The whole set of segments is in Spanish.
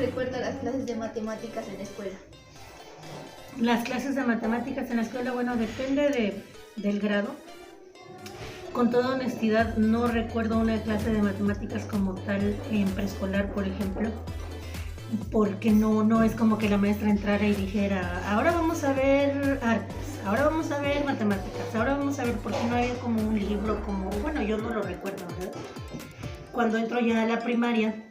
recuerda las clases de matemáticas en la escuela? Las clases de matemáticas en la escuela, bueno, depende del grado. Con toda honestidad, no recuerdo una clase de matemáticas como tal en preescolar, por ejemplo, porque no es como que la maestra entrara y dijera, ahora vamos a ver artes, ahora vamos a ver matemáticas, ahora vamos a ver, porque no había como un libro, como, bueno, yo no lo recuerdo, ¿verdad? Cuando entro ya a la primaria,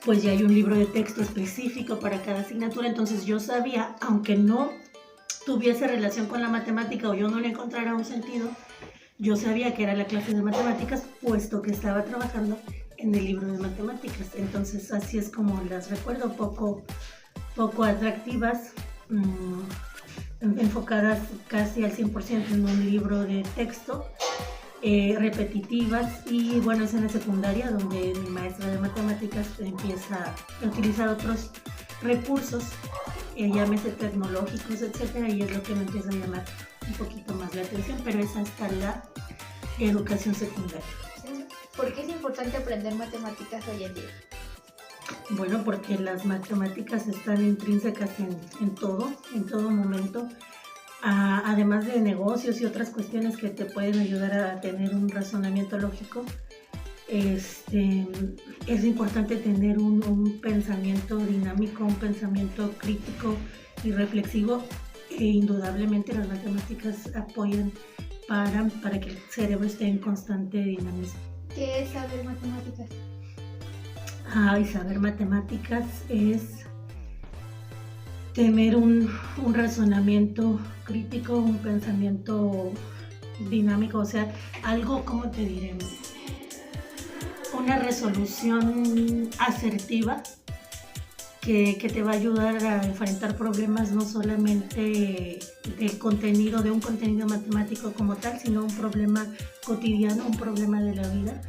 pues ya hay un libro de texto específico para cada asignatura, entonces yo sabía, aunque no tuviese relación con la matemática o yo no le encontrara un sentido, yo sabía que era la clase de matemáticas, puesto que estaba trabajando en el libro de matemáticas. Entonces así es como las recuerdo, poco atractivas, enfocadas casi al 100% en un libro de texto, repetitivas. Y bueno, es en la secundaria donde mi maestra de matemáticas empieza a utilizar otros recursos, llámese tecnológicos, etcétera, y es lo que me empieza a llamar un poquito más la atención, pero es hasta la educación secundaria. ¿Por qué es importante aprender matemáticas hoy en día? Bueno, porque las matemáticas están intrínsecas en todo momento, además de negocios y otras cuestiones que te pueden ayudar a tener un razonamiento lógico. Es importante tener un pensamiento dinámico, un pensamiento crítico y reflexivo, e indudablemente las matemáticas apoyan para que el cerebro esté en constante dinamismo. ¿Qué es saber matemáticas? Y saber matemáticas es tener un razonamiento crítico, un pensamiento dinámico, o sea, algo, ¿cómo te diré? Una resolución asertiva que te va a ayudar a enfrentar problemas no solamente del contenido, de un contenido matemático como tal, sino un problema cotidiano, un problema de la vida.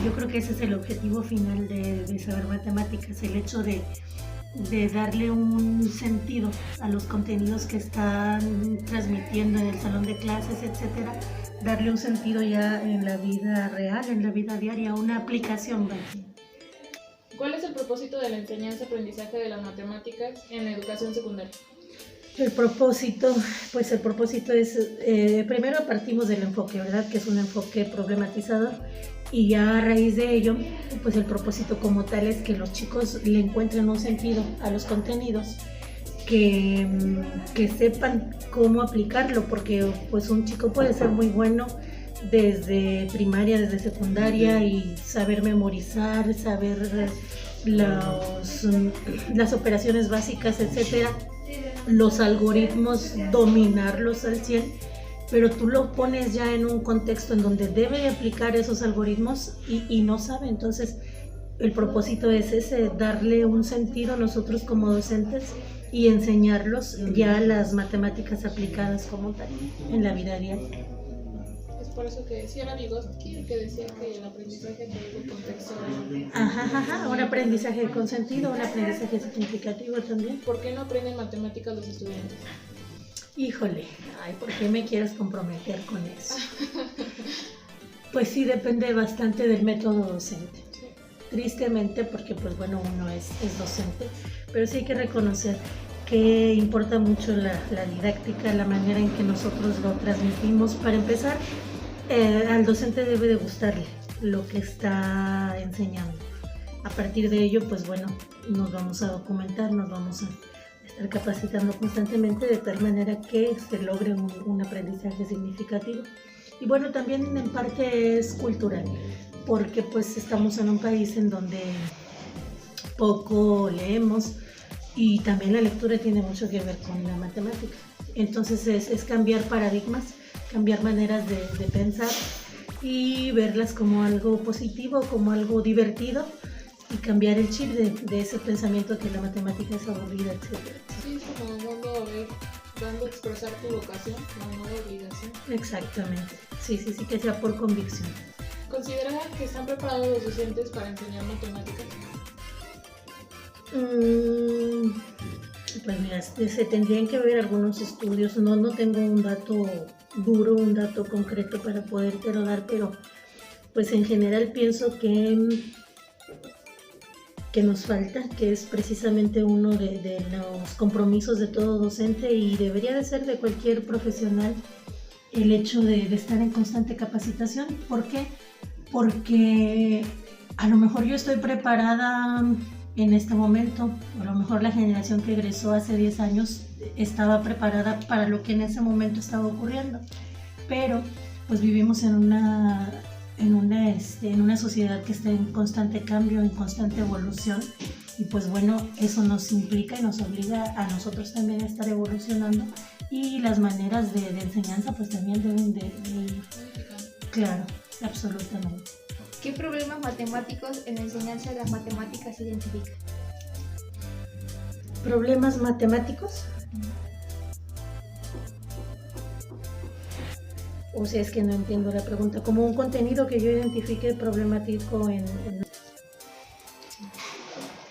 Yo creo que ese es el objetivo final de saber matemáticas, el hecho de darle un sentido a los contenidos que están transmitiendo en el salón de clases, etcétera, darle un sentido ya en la vida real, en la vida diaria, una aplicación. ¿Cuál es el propósito de la enseñanza-aprendizaje de las matemáticas en la educación secundaria? El propósito es, primero partimos del enfoque, ¿verdad? Que es un enfoque problematizador, y ya a raíz de ello, pues el propósito como tal es que los chicos le encuentren un sentido a los contenidos, que sepan cómo aplicarlo, porque pues un chico puede ser muy bueno desde primaria, desde secundaria, y saber memorizar, saber las operaciones básicas, etcétera, los algoritmos, dominarlos al 100, pero tú lo pones ya en un contexto en donde debe aplicar esos algoritmos y no sabe. Entonces el propósito es ese, darle un sentido nosotros como docentes y enseñarlos ya las matemáticas aplicadas como tal en la vida diaria. Es por eso que decía Vygotsky, que decía que el aprendizaje tiene un contexto. Un aprendizaje con sentido, un aprendizaje significativo también. ¿Por qué no aprenden matemáticas los estudiantes? Híjole, ¿por qué me quieres comprometer con eso? Pues sí, depende bastante del método docente. Sí. Tristemente, porque pues bueno, uno es docente, pero sí hay que reconocer que importa mucho la didáctica, la manera en que nosotros lo transmitimos. Para empezar, al docente debe de gustarle lo que está enseñando. A partir de ello, pues bueno, nos vamos a documentar, nos vamos a estar capacitando constantemente de tal manera que se logre un aprendizaje significativo. Y bueno, también en parte es cultural, porque pues estamos en un país en donde poco leemos, y también la lectura tiene mucho que ver con la matemática. Entonces es cambiar paradigmas, cambiar maneras de pensar y verlas como algo positivo, como algo divertido, y cambiar el chip de ese pensamiento que la matemática es aburrida, etc. Sí, es como dando a expresar tu vocación, no de obligación. Exactamente, sí, que sea por convicción. ¿Considera que están preparados los docentes para enseñar matemáticas? Pues mira, se tendrían que ver algunos estudios, no tengo un dato duro, un dato concreto para podértelo dar, pero pues en general pienso que que nos falta, que es precisamente uno de los compromisos de todo docente y debería de ser de cualquier profesional, el hecho de estar en constante capacitación. ¿Por qué? Porque a lo mejor yo estoy preparada en este momento, a lo mejor la generación que egresó hace 10 años estaba preparada para lo que en ese momento estaba ocurriendo, pero pues vivimos en una sociedad que está en constante cambio, en constante evolución, y pues bueno, eso nos implica y nos obliga a nosotros también a estar evolucionando, y las maneras de enseñanza pues también deben de ir. Claro, absolutamente. ¿Qué problemas matemáticos en la enseñanza de las matemáticas se identifican? ¿Problemas matemáticos? O sea, es que no entiendo la pregunta. Como un contenido que yo identifique problemático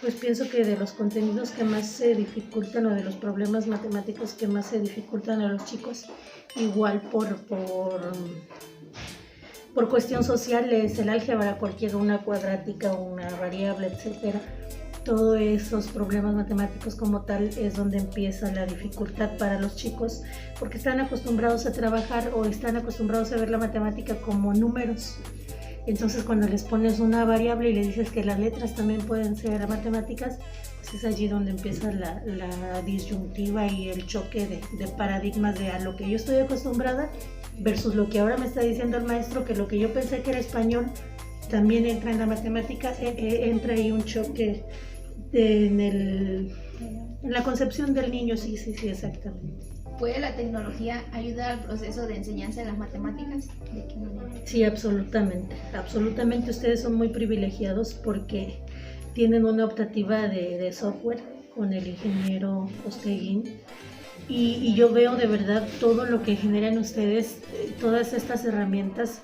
pues pienso que de los contenidos que más se dificultan, o de los problemas matemáticos que más se dificultan a los chicos, igual por cuestión social, es el álgebra, cualquier una cuadrática, una variable, etcétera. Todos esos problemas matemáticos como tal es donde empieza la dificultad para los chicos, porque están acostumbrados a trabajar o están acostumbrados a ver la matemática como números. Entonces cuando les pones una variable y le dices que las letras también pueden ser matemáticas, pues es allí donde empieza la disyuntiva y el choque de paradigmas de a lo que yo estoy acostumbrada versus lo que ahora me está diciendo el maestro, que lo que yo pensé que era español también entra en la matemática. Entra ahí un choque en la concepción del niño. Sí, exactamente. ¿Puede la tecnología ayudar al proceso de enseñanza de las matemáticas? ¿De qué manera? Sí, absolutamente. Absolutamente, ustedes son muy privilegiados porque tienen una optativa de software con el ingeniero Osteguín. Y yo veo de verdad todo lo que generan ustedes, todas estas herramientas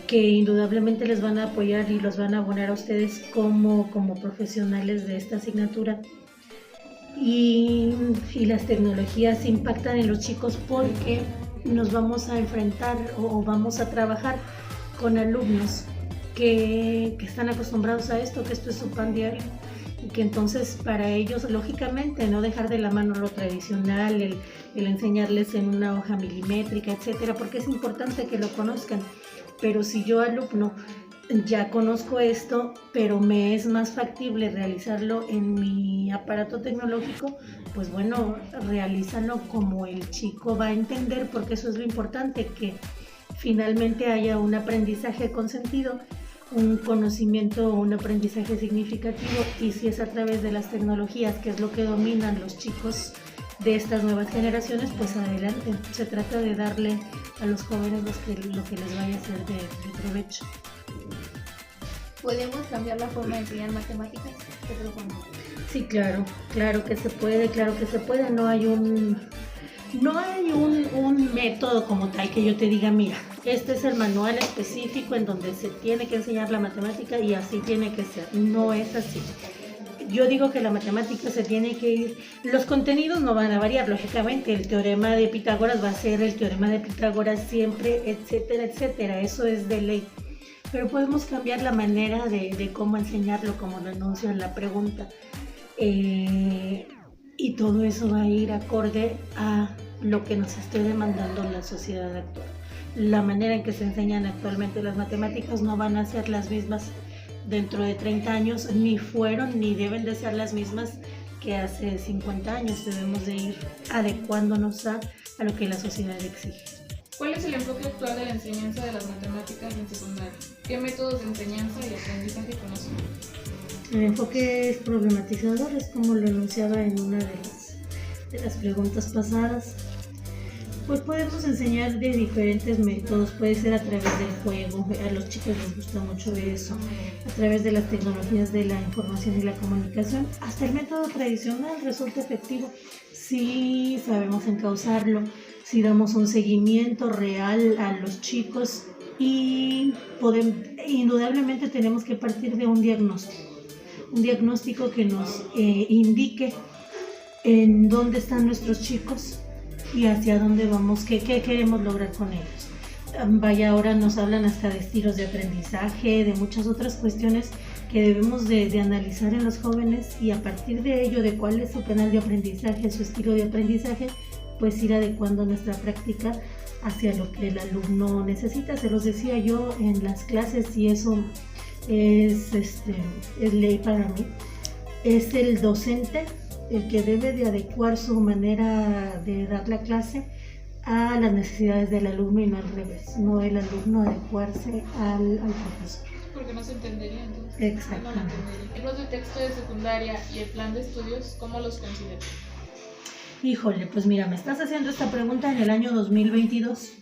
que indudablemente les van a apoyar y los van a abonar a ustedes como profesionales de esta asignatura. Y las tecnologías impactan en los chicos porque nos vamos a enfrentar o vamos a trabajar con alumnos que están acostumbrados a esto, que esto es su pan diario, y que entonces para ellos, lógicamente, no dejar de la mano lo tradicional, el enseñarles en una hoja milimétrica, etcétera, porque es importante que lo conozcan. Pero si yo, alumno, ya conozco esto, pero me es más factible realizarlo en mi aparato tecnológico, pues bueno, realízalo como el chico va a entender, porque eso es lo importante, que finalmente haya un aprendizaje con sentido, un conocimiento o un aprendizaje significativo. Y si es a través de las tecnologías, que es lo que dominan los chicos de estas nuevas generaciones, pues adelante. Se trata de darle a los jóvenes lo que les vaya a ser de provecho. ¿Podemos cambiar la forma de enseñar matemáticas? Sí, claro que se puede, No hay un método como tal que yo te diga, mira, este es el manual específico en donde se tiene que enseñar la matemática y así tiene que ser. No es así. Yo digo que la matemática se tiene que ir, los contenidos no van a variar, lógicamente, el teorema de Pitágoras va a ser el teorema de Pitágoras siempre, etcétera, etcétera, eso es de ley. Pero podemos cambiar la manera de cómo enseñarlo, como lo anuncia en la pregunta. Y todo eso va a ir acorde a lo que nos esté demandando la sociedad actual. La manera en que se enseñan actualmente las matemáticas no van a ser las mismas dentro de 30 años, ni fueron ni deben de ser las mismas que hace 50 años. Debemos de ir adecuándonos a lo que la sociedad exige. ¿Cuál es el enfoque actual de la enseñanza de las matemáticas en secundaria? ¿Qué métodos de enseñanza y aprendizaje conocen? El enfoque es problematizador, es como lo enunciaba en una de las preguntas pasadas. Pues podemos enseñar de diferentes métodos, puede ser a través del juego, a los chicos les gusta mucho eso, a través de las tecnologías de la información y la comunicación, hasta el método tradicional resulta efectivo si sabemos encauzarlo, si damos un seguimiento real a los chicos y indudablemente tenemos que partir de un diagnóstico que nos indique en dónde están nuestros chicos y hacia dónde vamos, qué queremos lograr con ellos. Vaya, ahora nos hablan hasta de estilos de aprendizaje, de muchas otras cuestiones que debemos de analizar en los jóvenes y a partir de ello, de cuál es su canal de aprendizaje, su estilo de aprendizaje, pues ir adecuando nuestra práctica hacia lo que el alumno necesita. Se los decía yo en las clases y eso es ley para mí. Es el docente el que debe de adecuar su manera de dar la clase a las necesidades del alumno y no al revés, no el alumno adecuarse al profesor. Porque no se entendería entonces. Exactamente. Los libros de texto de secundaria y el plan de estudios, ¿cómo los consideras? Híjole, pues mira, me estás haciendo esta pregunta en el año 2022.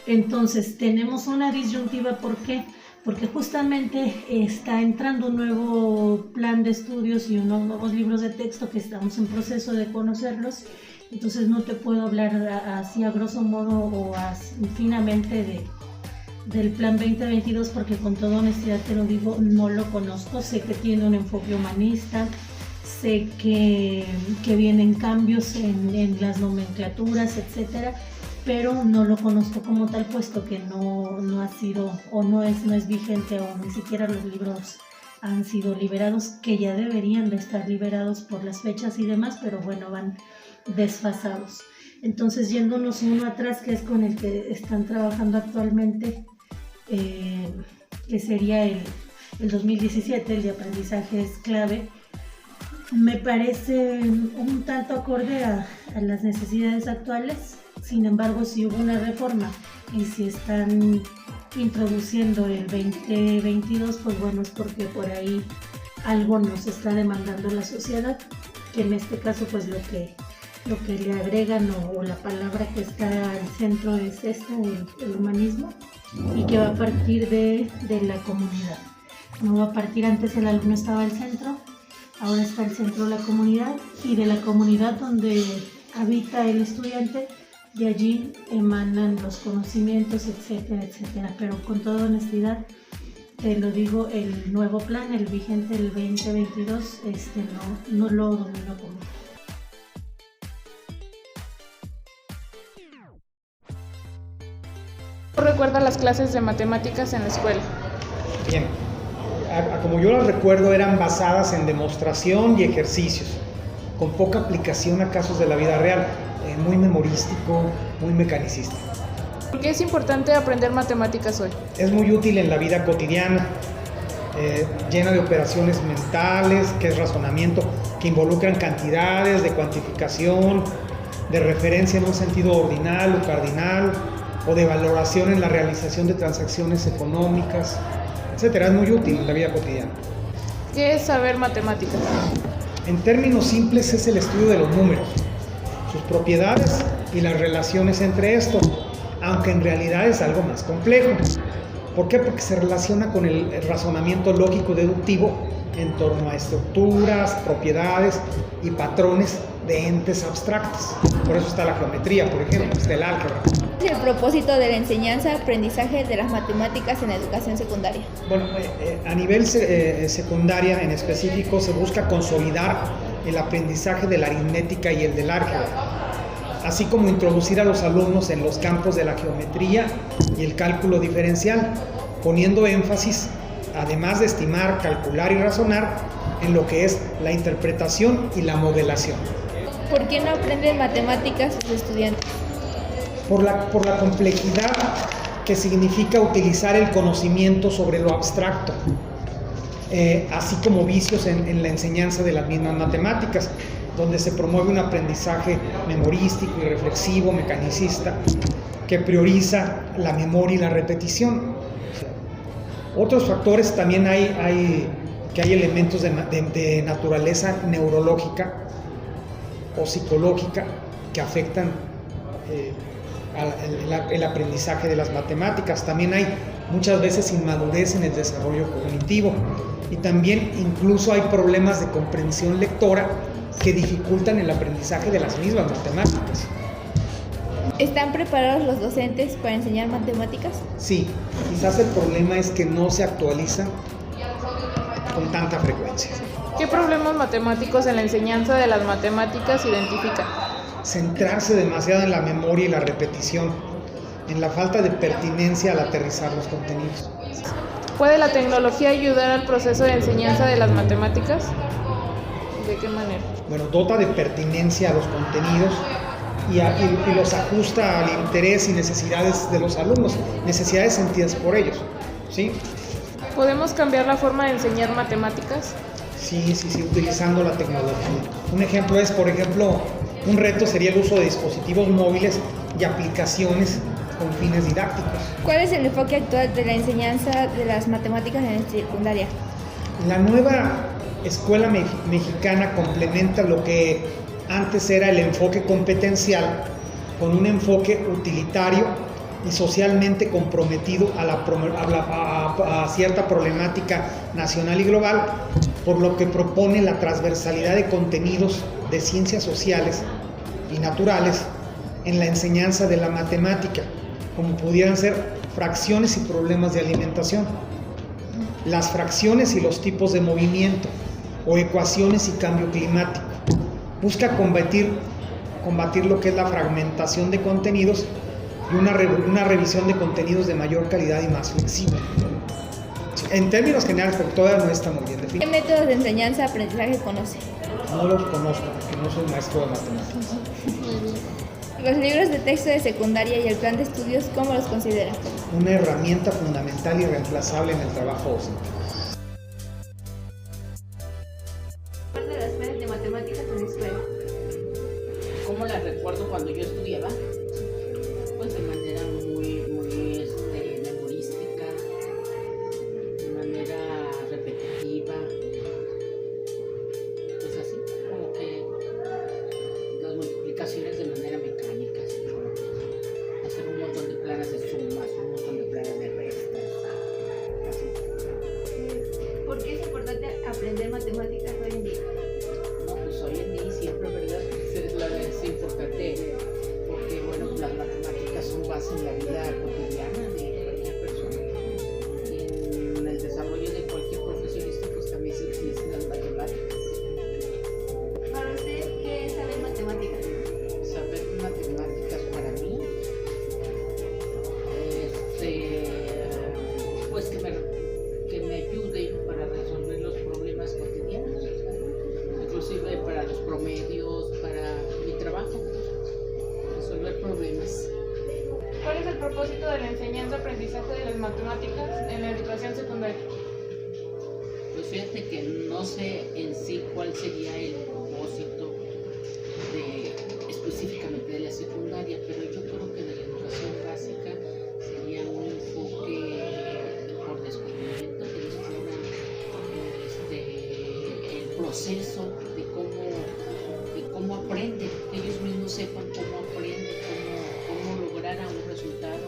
Entonces, tenemos una disyuntiva, ¿por qué? Porque justamente está entrando un nuevo plan de estudios y unos nuevos libros de texto que estamos en proceso de conocerlos. Entonces no te puedo hablar así a grosso modo o finamente del plan 2022 porque con toda honestidad te lo digo, no lo conozco. Sé que tiene un enfoque humanista, sé que vienen cambios en las nomenclaturas, etcétera, pero no lo conozco como tal, puesto que no ha sido o no es vigente o ni siquiera los libros han sido liberados, que ya deberían de estar liberados por las fechas y demás, pero bueno, van desfasados. Entonces, yéndonos uno atrás, que es con el que están trabajando actualmente, que sería el 2017, el de aprendizaje es clave, me parece un tanto acorde a las necesidades actuales. Sin embargo, si hubo una reforma y si están introduciendo el 2022, pues bueno, es porque por ahí algo nos está demandando la sociedad, que en este caso pues lo que le agregan o la palabra que está al centro es esta, el humanismo, y que va a partir de la comunidad. No va a partir, antes el alumno estaba al centro, ahora está al centro la comunidad, y de la comunidad donde habita el estudiante, de allí emanan los conocimientos, etcétera, etcétera. Pero con toda honestidad, te lo digo, el nuevo plan, el vigente del 2022, no lo domino como. ¿Cómo recuerda las clases de matemáticas en la escuela? Bien, como yo las recuerdo, eran basadas en demostración y ejercicios, con poca aplicación a casos de la vida real, muy memorístico, muy mecanicista. ¿Por qué es importante aprender matemáticas hoy? Es muy útil en la vida cotidiana, llena de operaciones mentales, que es razonamiento, que involucran cantidades, de cuantificación, de referencia en un sentido ordinal o cardinal, o de valoración en la realización de transacciones económicas, etcétera. Es muy útil en la vida cotidiana. ¿Qué es saber matemáticas? En términos simples, es el estudio de los números, sus propiedades y las relaciones entre estos, aunque en realidad es algo más complejo. ¿Por qué? Porque se relaciona con el razonamiento lógico-deductivo en torno a estructuras, propiedades y patrones de entes abstractos. Por eso está la geometría, por ejemplo, está el álgebra. ¿Cuál es el propósito de la enseñanza-aprendizaje de las matemáticas en la educación secundaria? Bueno, a nivel secundaria en específico se busca consolidar el aprendizaje de la aritmética y el del álgebra, así como introducir a los alumnos en los campos de la geometría y el cálculo diferencial, poniendo énfasis, además de estimar, calcular y razonar, en lo que es la interpretación y la modelación. ¿Por qué no aprenden matemáticas sus estudiantes? Por la complejidad que significa utilizar el conocimiento sobre lo abstracto, así como vicios en la enseñanza de las mismas matemáticas, donde se promueve un aprendizaje memorístico y reflexivo, mecanicista, que prioriza la memoria y la repetición. Otros factores también hay elementos de naturaleza neurológica o psicológica que afectan el aprendizaje de las matemáticas. También hay muchas veces inmadurez en el desarrollo cognitivo y también incluso hay problemas de comprensión lectora que dificultan el aprendizaje de las mismas matemáticas. ¿Están preparados los docentes para enseñar matemáticas? Sí, quizás el problema es que no se actualizan con tanta frecuencia. ¿Qué problemas matemáticos en la enseñanza de las matemáticas identifican? Centrarse demasiado en la memoria y la repetición, en la falta de pertinencia al aterrizar los contenidos. ¿Puede la tecnología ayudar al proceso de enseñanza de las matemáticas? ¿De qué manera? Bueno, dota de pertinencia a los contenidos y los ajusta al interés y necesidades de los alumnos, necesidades sentidas por ellos, ¿sí? ¿Podemos cambiar la forma de enseñar matemáticas? Sí, utilizando la tecnología. Un ejemplo es, por ejemplo, un reto sería el uso de dispositivos móviles y aplicaciones con fines didácticos. ¿Cuál es el enfoque actual de la enseñanza de las matemáticas en secundaria? La nueva escuela mexicana complementa lo que antes era el enfoque competencial con un enfoque utilitario y socialmente comprometido a cierta problemática nacional y global, por lo que propone la transversalidad de contenidos de ciencias sociales y naturales en la enseñanza de la matemática, como pudieran ser fracciones y problemas de alimentación, las fracciones y los tipos de movimiento, o ecuaciones y cambio climático. Busca combatir lo que es la fragmentación de contenidos y una revisión de contenidos de mayor calidad y más flexible. En términos generales, porque todavía no está muy bien definido. ¿Qué métodos de enseñanza-aprendizaje conoce? No los conozco porque no soy maestro de matemáticas. Los libros de texto de secundaria y el plan de estudios, ¿cómo los considera? Una herramienta fundamental y reemplazable en el trabajo docente. ¿Recuerda las clases de matemáticas en la escuela? ¿Cómo las recuerdo cuando yo estudiaba? Pues de manera muy memorística, de manera repetitiva, pues así, como que las multiplicaciones de manera mecánica, así como hacer un montón de planas de sumas, un montón de planas de restas, así. ¿Por qué es importante aprender matemáticas hoy en día? No, pues hoy en día y siempre, ¿verdad? Es importante porque, bueno, las matemáticas son base en la vida cotidiana de cualquier persona. Y en el desarrollo de cualquier profesionista, pues también se utilizan las matemáticas. Para usted, ¿qué es saber matemáticas? Saber matemáticas para mí, pues que me ayude para resolver los problemas cotidianos, inclusive para los promedios, para mi trabajo, resolver problemas. ¿Cuál es el propósito de la enseñanza-aprendizaje de las matemáticas en la educación secundaria? Pues fíjate que no sé en sí cuál sería el propósito específicamente de la secundaria, pero yo creo que de la educación básica sería un enfoque por descubrimiento que descubran el proceso de cómo aprenden, que ellos mismos sepan cómo aprenden, cómo lograr a un resultado,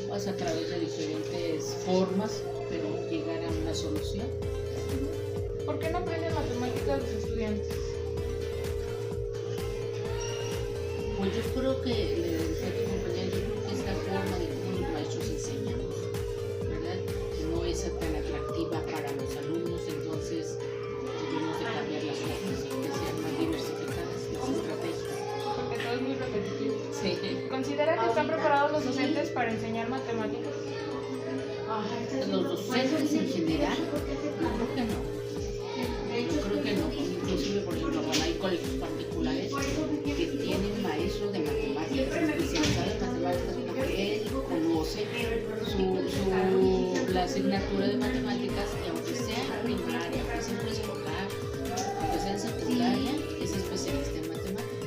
pues a través de diferentes formas, pero llegar a una solución. ¿Por qué no aprenden matemáticas los estudiantes? Pues yo creo que, le decía a tu compañera, yo creo que es la forma de cómo los maestros enseñan, ¿verdad? No es tan atractiva para los alumnos, entonces debemos de cambiar las formas y que sean más diversificadas las estrategias. Porque todo es muy repetitivo. Sí. ¿Considera que están preparados los docentes para enseñar matemáticas? Los docentes en general, yo creo que no. Yo creo que no. Inclusive, por ejemplo, bueno, hay colegios particulares que tienen maestros de matemáticas, especializados en matemáticas, porque él conoce la asignatura de matemáticas, y aunque sea en primaria, aunque sea en preescolar, aunque sea en secundaria, es especialista en matemáticas.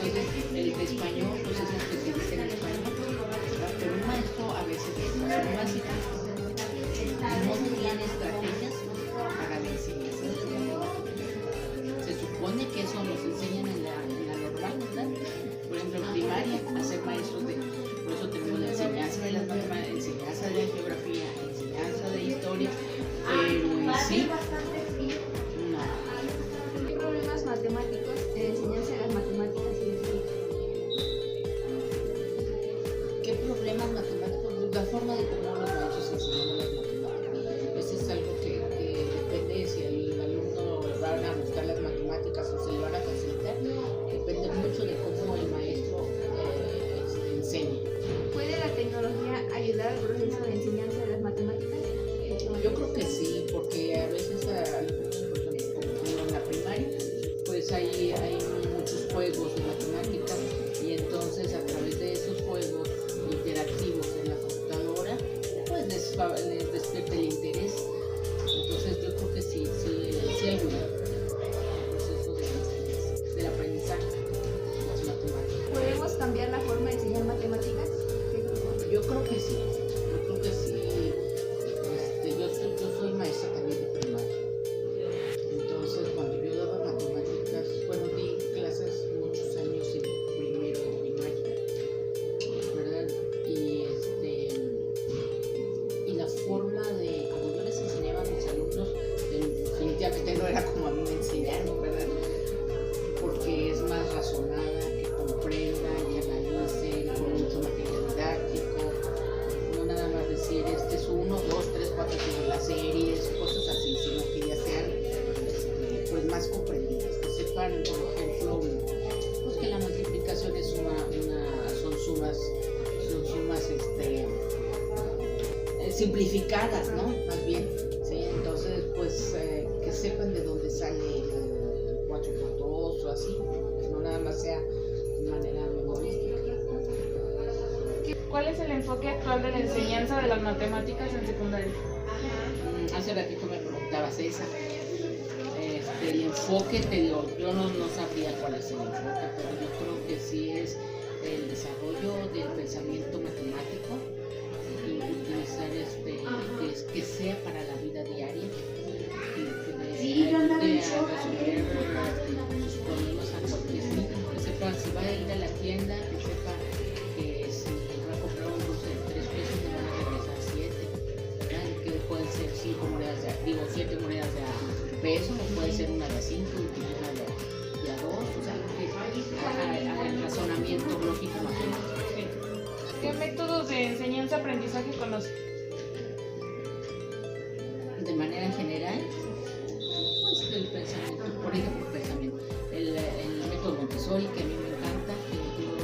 Entonces, el de español, pues es especialista en español, ¿verdad? Pero un maestro a veces de educación básica no tiene estrategias para la enseñanza de las matemáticas. Se supone que eso nos enseñan en la normal, ¿verdad? Por ejemplo, en primaria, a ser maestros por eso tenemos la enseñanza de las matemáticas, enseñanza de la geografía, enseñanza de historia, pero en sí, no. ¿Qué problemas matemáticos en la enseñanza de las matemáticas identifica? ¿Qué problemas matemáticos? La forma de cómo los maestros les despierte el interés. Entonces yo creo que sí ayuda el proceso del aprendizaje de las matemáticas. ¿Podemos cambiar la forma de enseñar matemáticas? Yo creo que sí. Yo soy maestra también de primaria. Entonces, cuando yo daba matemáticas, bueno, di clases muchos años en primero de primaria, ¿verdad? Y la forma de, como yo les enseñaba a mis alumnos, definitivamente no era como a mí me enseñaron, ¿verdad? Porque es más razonada, que comprendan, que analicen, con mucho material didáctico. No nada más decir, este es 1, 2, 3, 4, 5, las series, cosas así, sino que ya sean pues más comprendidas, que sepan, por ejemplo, pues que la multiplicación es son sumas simplificadas, ¿no? Más bien, ¿sí? Entonces, pues que sepan de dónde sale el 4 por 2 o así, que no nada más sea de manera memorística. ¿Cuál es el enfoque actual de la enseñanza de las matemáticas en secundaria? Hace ratito me preguntabas esa. El enfoque, yo no sabría cuál es el enfoque, pero yo creo que sí es el desarrollo del pensamiento matemático y utilizar que sea para la vida diaria, que ayude a resolver sus problemas a cualquier niño, que sepa si va a ir a la tienda, que sepa que si va a comprar un dulce de 3 pesos le van a regresar 7, ¿verdad? Que pueden ser 7 monedas de peso, o puede ser una de 5 y una de 2, o sea, que haga el razonamiento lógico matemático. ¿Qué métodos de enseñanza-aprendizaje conoce? De manera general, pues el pensamiento, por ejemplo, el método Montessori, que a mí me encanta, que yo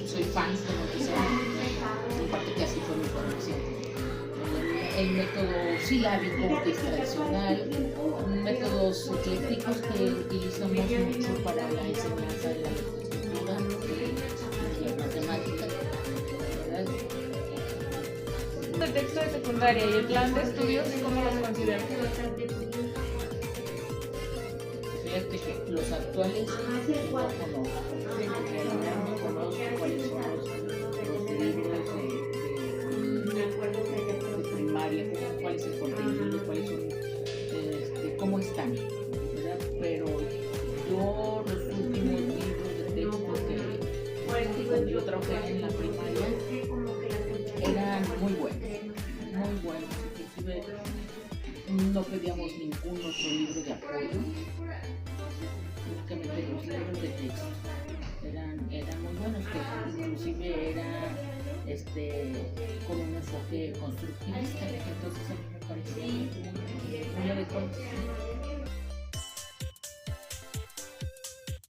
soy fan de Montessori, en parte que así fue mi formación. El método silábico, que es tradicional, métodos eclécticos que utilizamos mucho para la enseñanza de la lectura y la matemática, ¿verdad? El texto de secundaria y el plan de estudios, ¿cómo los consideran? Fíjate que los actuales no conozco, realmente no conozco cuáles son los libros de primaria, cuál es el contenido, cuáles son, cómo están, ¿verdad? Pero yo los últimos libros de texto que cuando yo trabajé en la primaria eran muy buenos, inclusive no pedíamos ningún otro libro de apoyo, únicamente los libros de texto eran muy buenos, que inclusive era con un enfoque constructivista, entonces a mí me parecía muy adecuado.